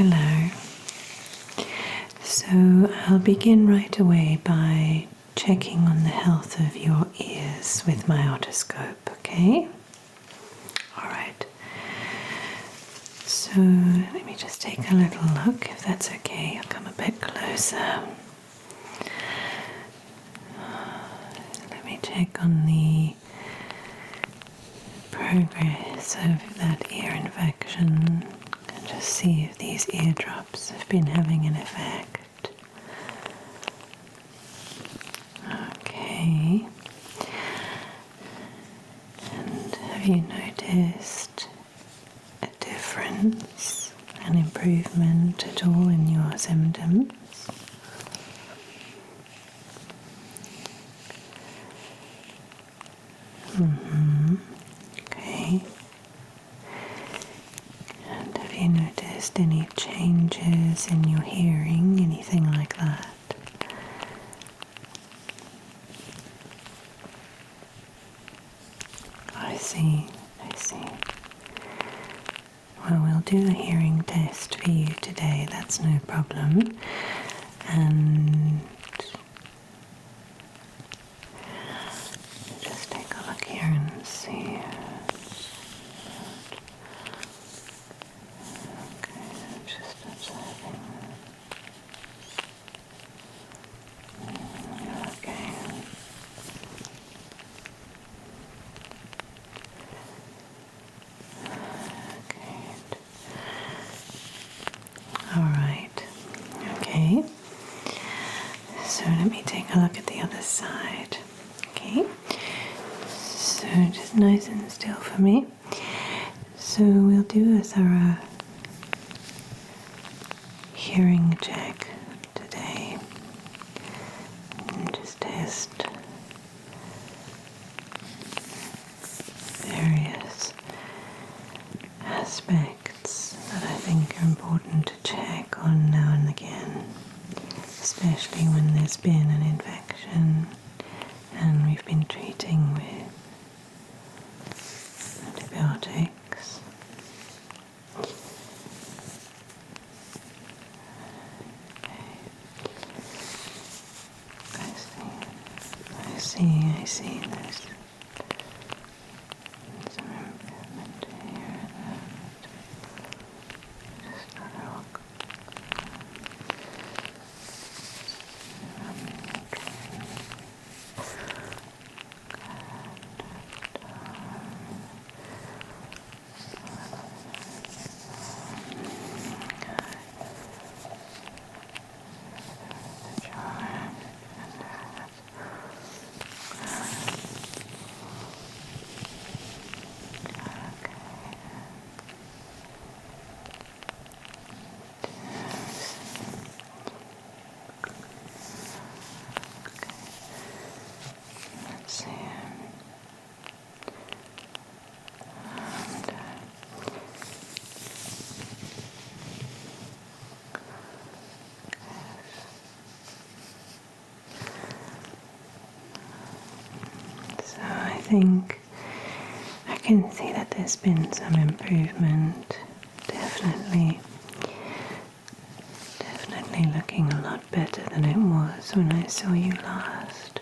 Hello. So I'll begin right away by checking on the health of your ears with my otoscope, okay? Alright. So let me just take a little look, if that's okay. I'll come a bit closer. Let me check on the progress of that ear infection and just see if these eardrops have been having an effect. Okay. And have you noticed a difference, an improvement at all in your symptoms? Okay. And have you noticed any changes in your hearing, anything like that? I see. Well, we'll do a hearing test for you today, that's no problem. And just take a look here and see. Okay, just observing. Okay. Alright, okay, so let me take a look at the other side, okay, so just nice and still for me. So we'll do a thorough hearing check today and just test various aspects that I think are important to check on now and again, especially when there's been an infection and we've been treating with antibiotics. Okay. I see. There's some improvement here and that. Just another look. Let's see. So I think I can see that there's been some improvement. Definitely looking a lot better than it was when I saw you last.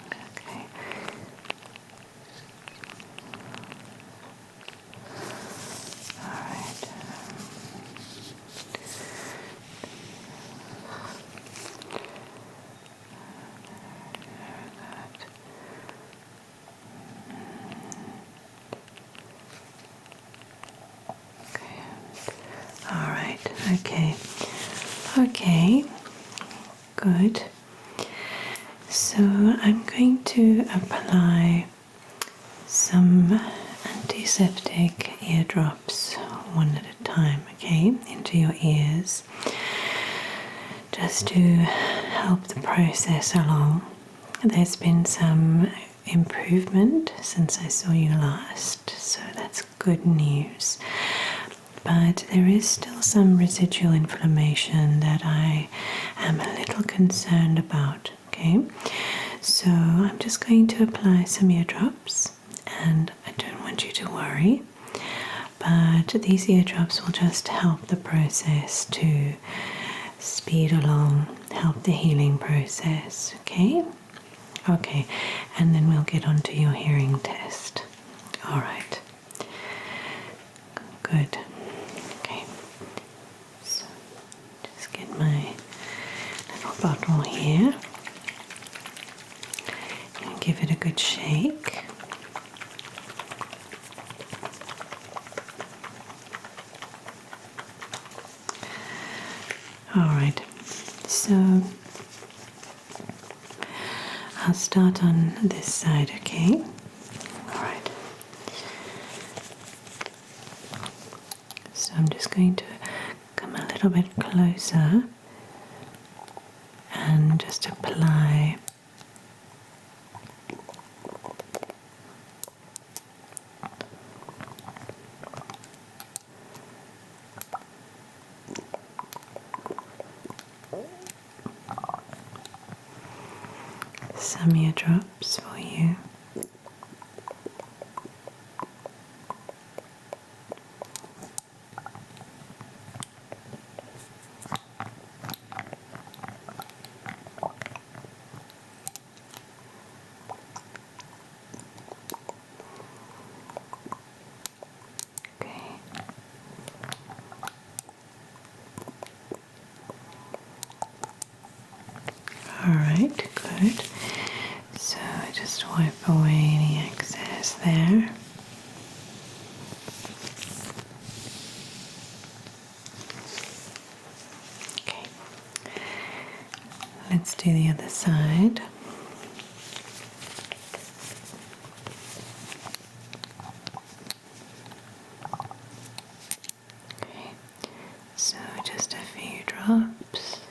Okay. Alright. Alright, okay, good. So I'm going to apply some antiseptic eardrops one at a time, okay, into your ears, just to help the process along. There's been some improvement since I saw you last, so that's good news. But there is still some residual inflammation that I am a little concerned about, okay? So I'm just going to apply some eardrops, and I don't want you to worry, but these eardrops will just help the process to speed along, help the healing process, okay? Okay, and then we'll get on to your hearing test. All right. Good. Okay. So just get my little bottle here and give it a good shake. All right. So I'll start on this side, okay? All right. So I'm just going to come a little bit closer and just apply some eardrops for you. Okay. All right, good. So just wipe away any excess there. Okay. Let's do the other side. Okay. So just a few drops.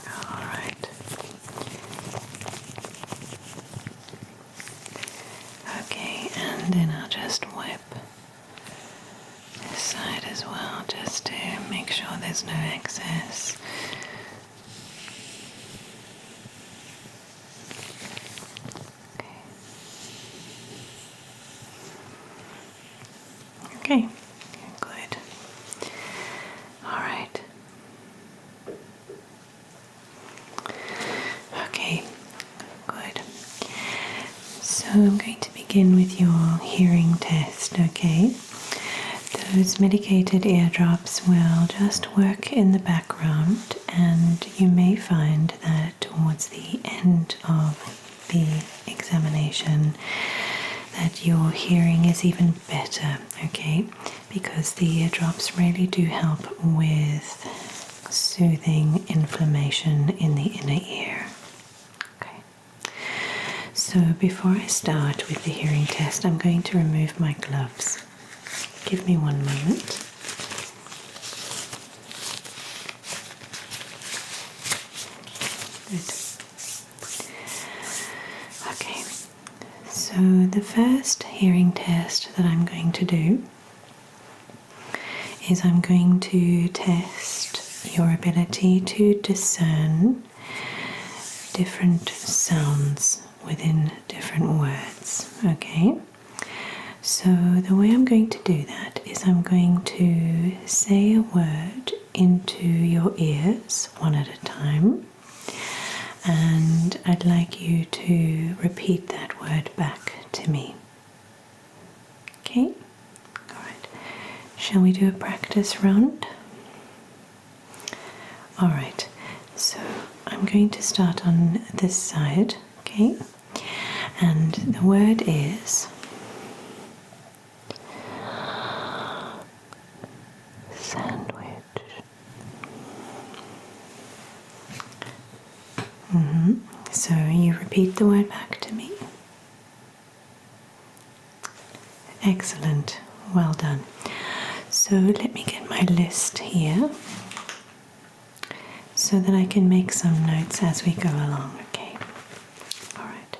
All right. Okay, and then I'll just wipe this side as well, just to make sure there's no excess. Okay, good. All right. Okay, good. So I'm going to begin with your hearing test, okay? Those medicated eardrops will just work in the background, and you may find that towards the end of the examination that your hearing is even better, okay? Because the eardrops really do help with soothing inflammation in the inner ear. Okay. So before I start with the hearing test, I'm going to remove my gloves. Give me one moment. Good. Okay. So the first hearing test that I'm going to do is I'm going to test your ability to discern different sounds within different words, okay? So the way I'm going to do that is I'm going to say a word into your ears one at a time, and I'd like you to repeat that word back to me. Okay? Alright. Shall we do a practice round? Alright. So I'm going to start on this side, okay? And the word is sandwich. So you repeat the word back to me. Excellent, well done. So let me get my list here so that I can make some notes as we go along, okay? All right.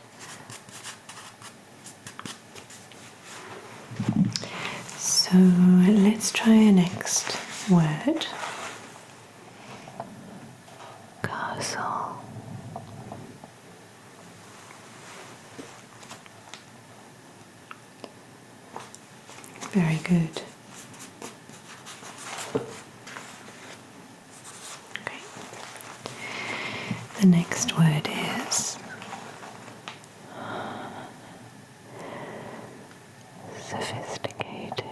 So let's try a next word. Castle. Very good. Okay. The next word is sophisticated.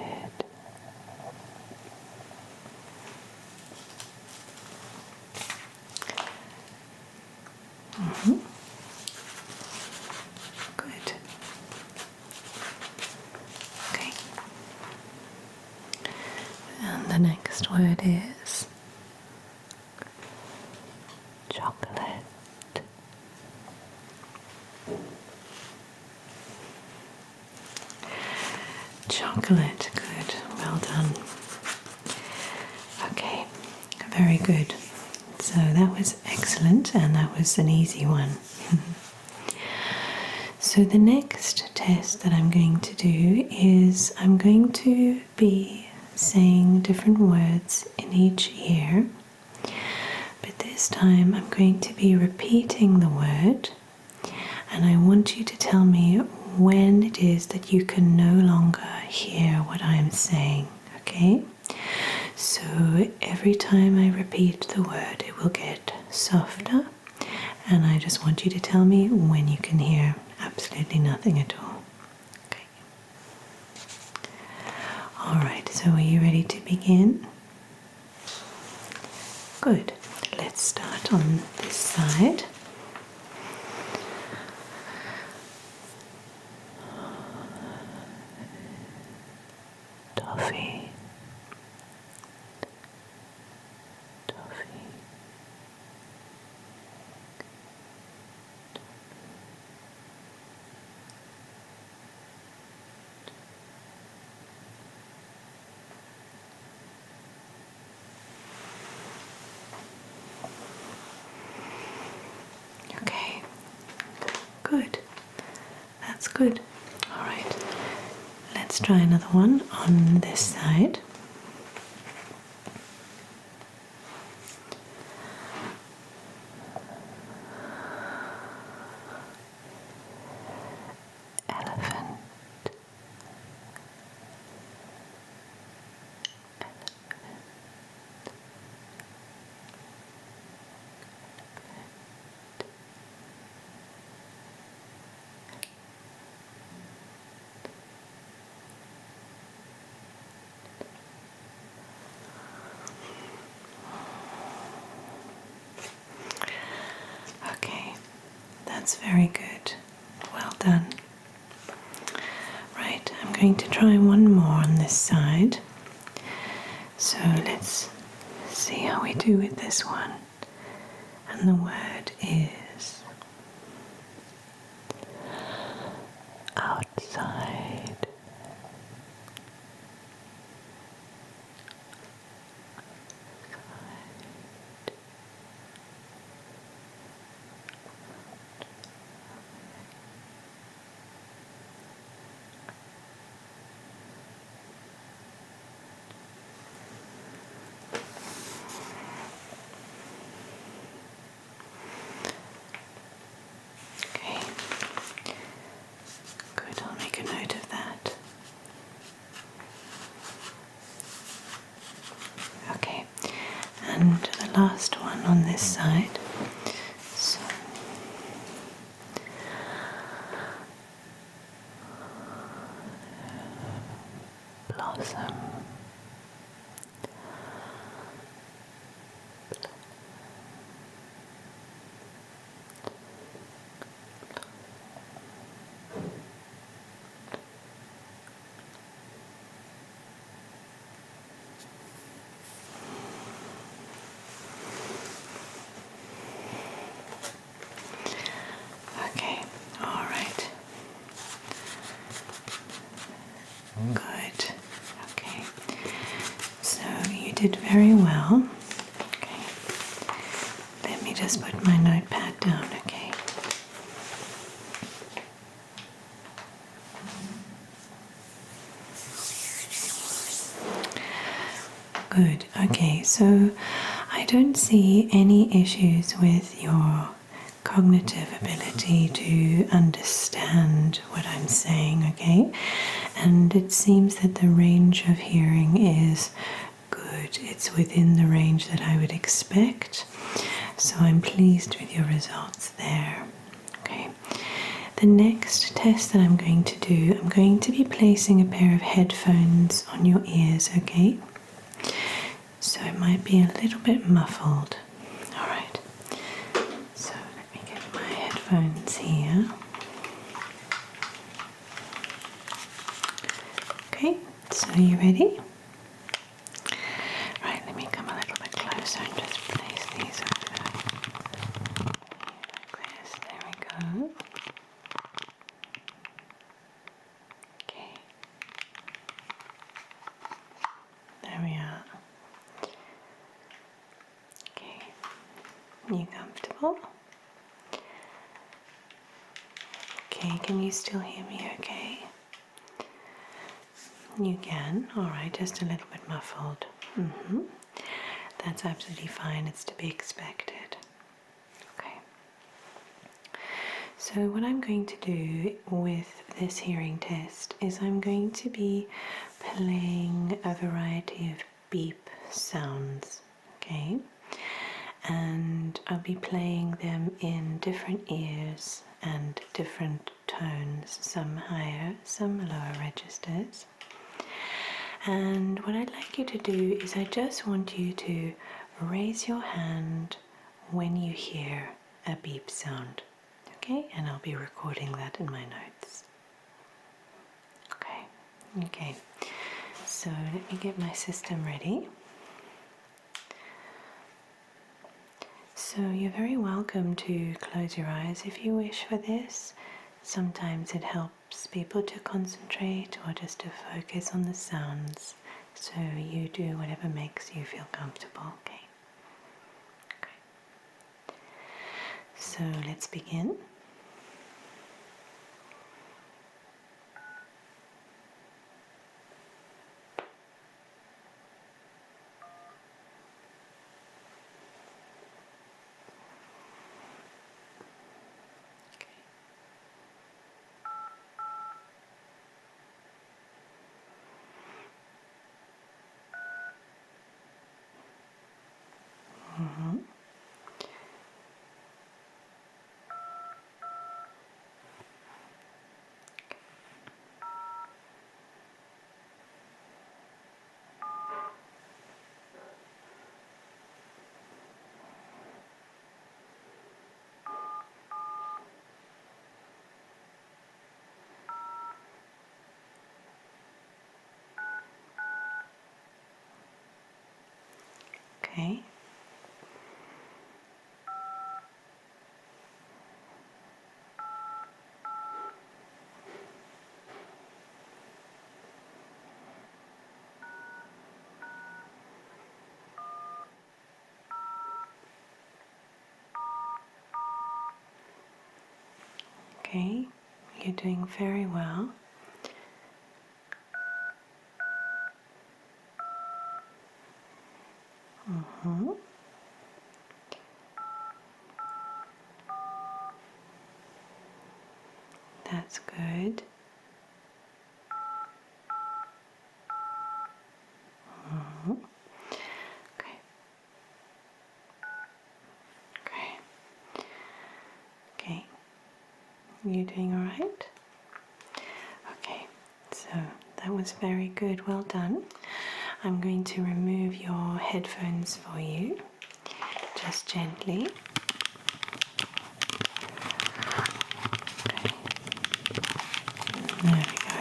Good. Okay. And the next word is chocolate. Chocolate, good, well done. Okay, very good. So that was excellent, and that was an easy one. So the next test that I'm going to do is I'm going to be saying different words in each ear, but this time I'm going to be repeating the word, and I want you to tell me when it is that you can no longer hear what I'm saying, okay? So every time I repeat the word, it will get softer, and I just want you to tell me when you can hear absolutely nothing at all. Okay. All right, so are you ready to begin? Good. Let's start on this side. Toffee. Toffee. Okay, good. That's good. All right, let's try another one on this side. Elephant. Okay, that's very good. Well done. Right, I'm going to try one more on this side. So let's see how we do with this one. And the word is outside. Okay, good, I'll make a note of that. Okay, and the last one on this side. So, blossom. just put my notepad down, okay? Good, okay, so I don't see any issues with your cognitive ability to understand what I'm saying, okay? And it seems that the range of hearing is good. It's within the range that I would expect. So I'm pleased with your results there. Okay. The next test that I'm going to do, I'm going to be placing a pair of headphones on your ears, okay? So it might be a little bit muffled. All right. So let me get my headphones here. Okay, so are you ready? Right, let me come a little bit closer and just place these over like this. There we go. Okay. There we are. Okay. You comfortable? Okay, can you still hear me okay? You can, alright, just a little bit muffled. That's absolutely fine, it's to be expected. Okay. So what I'm going to do with this hearing test is I'm going to be playing a variety of beep sounds, okay? And I'll be playing them in different ears and different tones, some higher, some lower registers. And what I'd like you to do is I just want you to raise your hand when you hear a beep sound, okay? And I'll be recording that in my notes. Okay, so let me get my system ready. So you're very welcome to close your eyes if you wish for this. Sometimes it helps people to concentrate or just to focus on the sounds. So you do whatever makes you feel comfortable, okay? So let's begin. Okay. Okay, you're doing very well. That's good. Okay. Okay. Okay. You doing all right? Okay. So that was very good. Well done. I'm going to remove your headphones for you, just gently. Okay. There we go.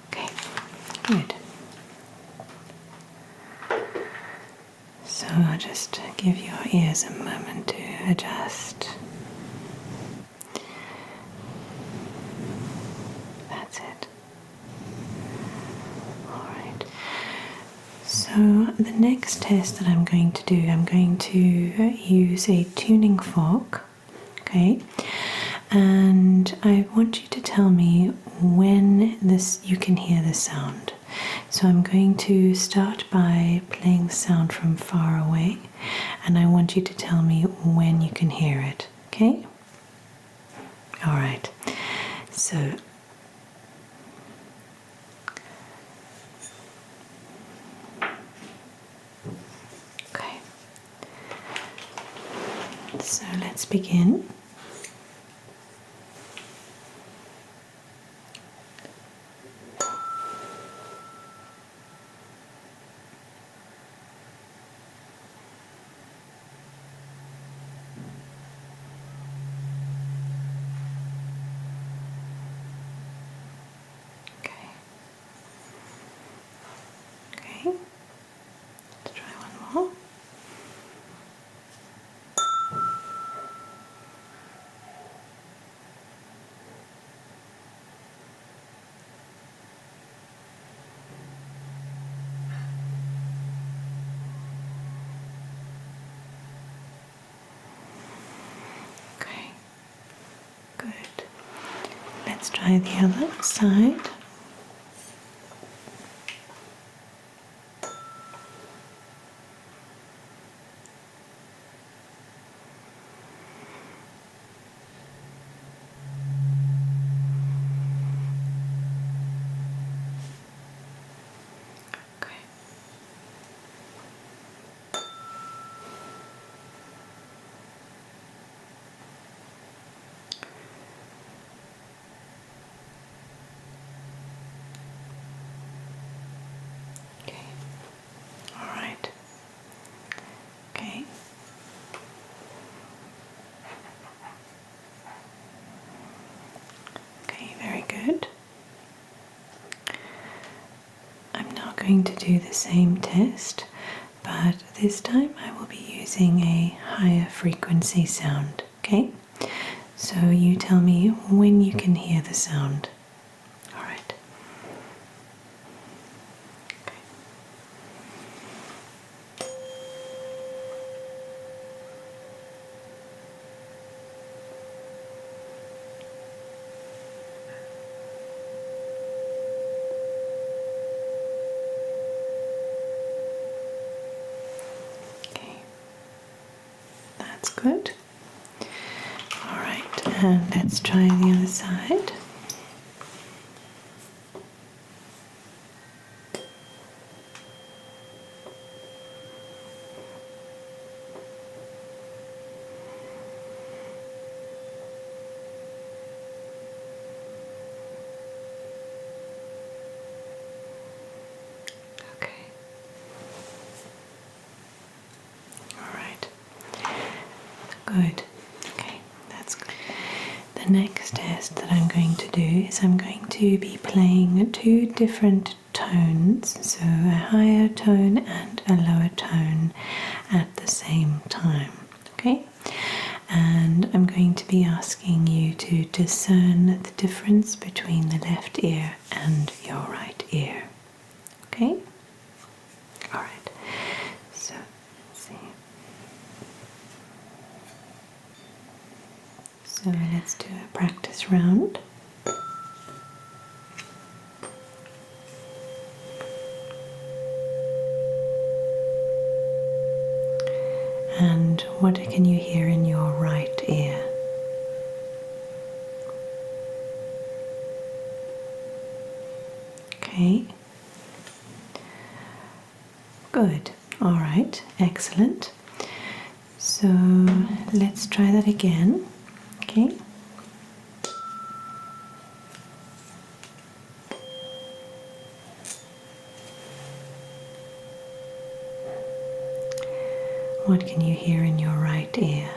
Okay. Good. So I'll just give your ears a moment to adjust. That's it. Alright. So the next test that I'm going to do, I'm going to use a tuning fork, okay? And I want you to tell me when you can hear the sound. So I'm going to start by playing the sound from far away, and I want you to tell me when you can hear it, okay? All right. So okay. So let's begin. Okay, let's try one more. Okay, good. Let's try the other side. Okay. Okay. All right. Okay. Okay, very good. I'm now going to do the same test, but this time I will be using a higher frequency sound, okay? So you tell me when you can hear the sound. All right. Okay. Okay. That's good. All right, and let's try the other side. Okay. All right. Good. Okay, that's good. The next test that I'm going to do is I'm going to be playing two different tones, so a higher tone and a lower tone at the same time. Okay? And I'm going to be asking you to discern the difference between the left ear and your right ear. Okay? All right. So, let's see. So let's do a practice round. And what can you hear in your right ear? Okay. Good. All right. Excellent. So let's try that again. Okay. What can you hear in your right ear?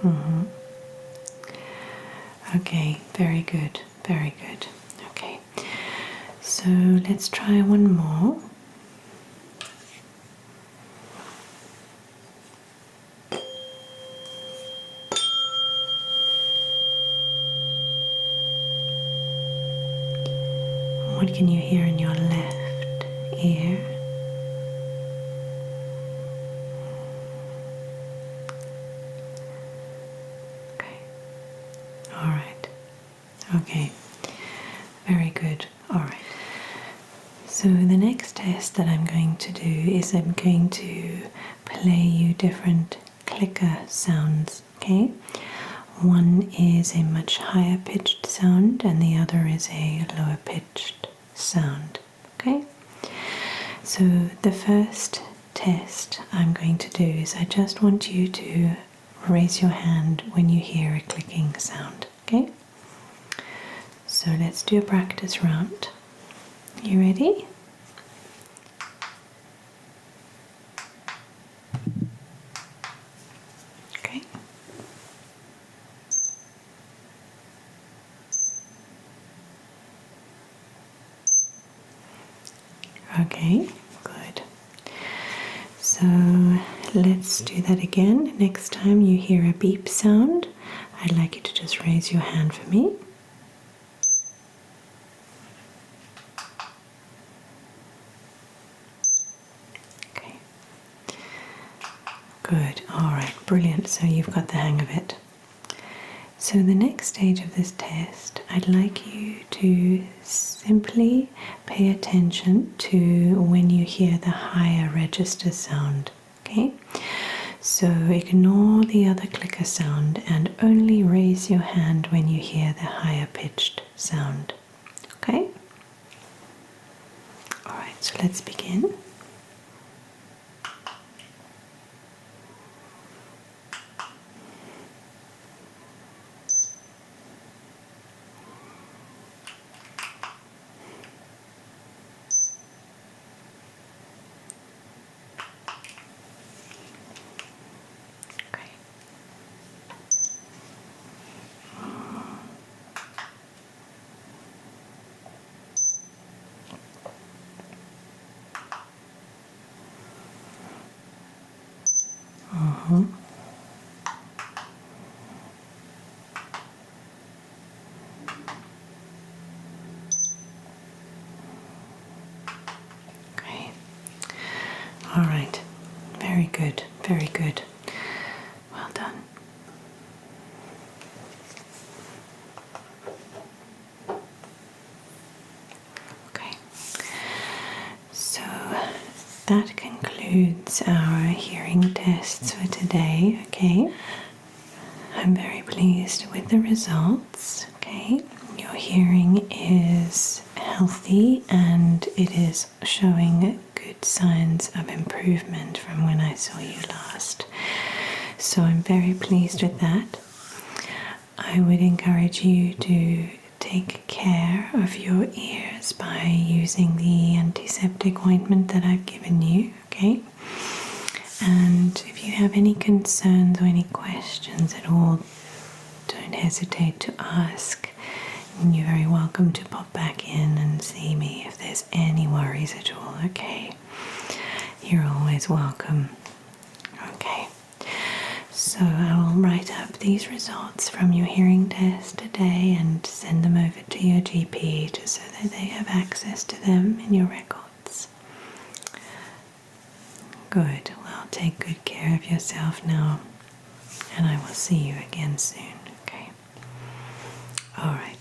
Mm-hmm. Okay, very good, very good. Okay, so let's try one more. What can you hear in your left ear? Okay. All right. Okay. Very good. All right. So the next test that I'm going to do is I'm going to play you different clicker sounds, okay? One is a much higher pitched sound and the other is a lower pitched sound, okay? So the first test I'm going to do is I just want you to raise your hand when you hear a clicking sound, okay? So let's do a practice round. You ready? Okay. Okay, good. So let's do that again. Next time you hear a beep sound, I'd like you to just raise your hand for me. Okay. Good. All right. Brilliant. So you've got the hang of it. So the next stage of this test, I'd like you to simply pay attention to when you hear the higher register sound, okay? So ignore the other clicker sound and only raise your hand when you hear the higher pitched sound, okay? All right, so let's begin. Okay. All right. Very good. Very good. Well done. Okay. So that concludes our hearing tests for today, okay? I'm very pleased with the results, okay? Your hearing is healthy and it is showing good signs of improvement from when I saw you last. So I'm very pleased with that. I would encourage you to take care of your ears by using the antiseptic ointment that I've given you, okay? And if you have any concerns or any questions at all, don't hesitate to ask. And you're very welcome to pop back in and see me if there's any worries at all, okay? You're always welcome. Okay. So I will write up these results from your hearing test today and send them over to your GP just so that they have access to them in your records. Good. Well, take good care of yourself now, and I will see you again soon, okay? All right.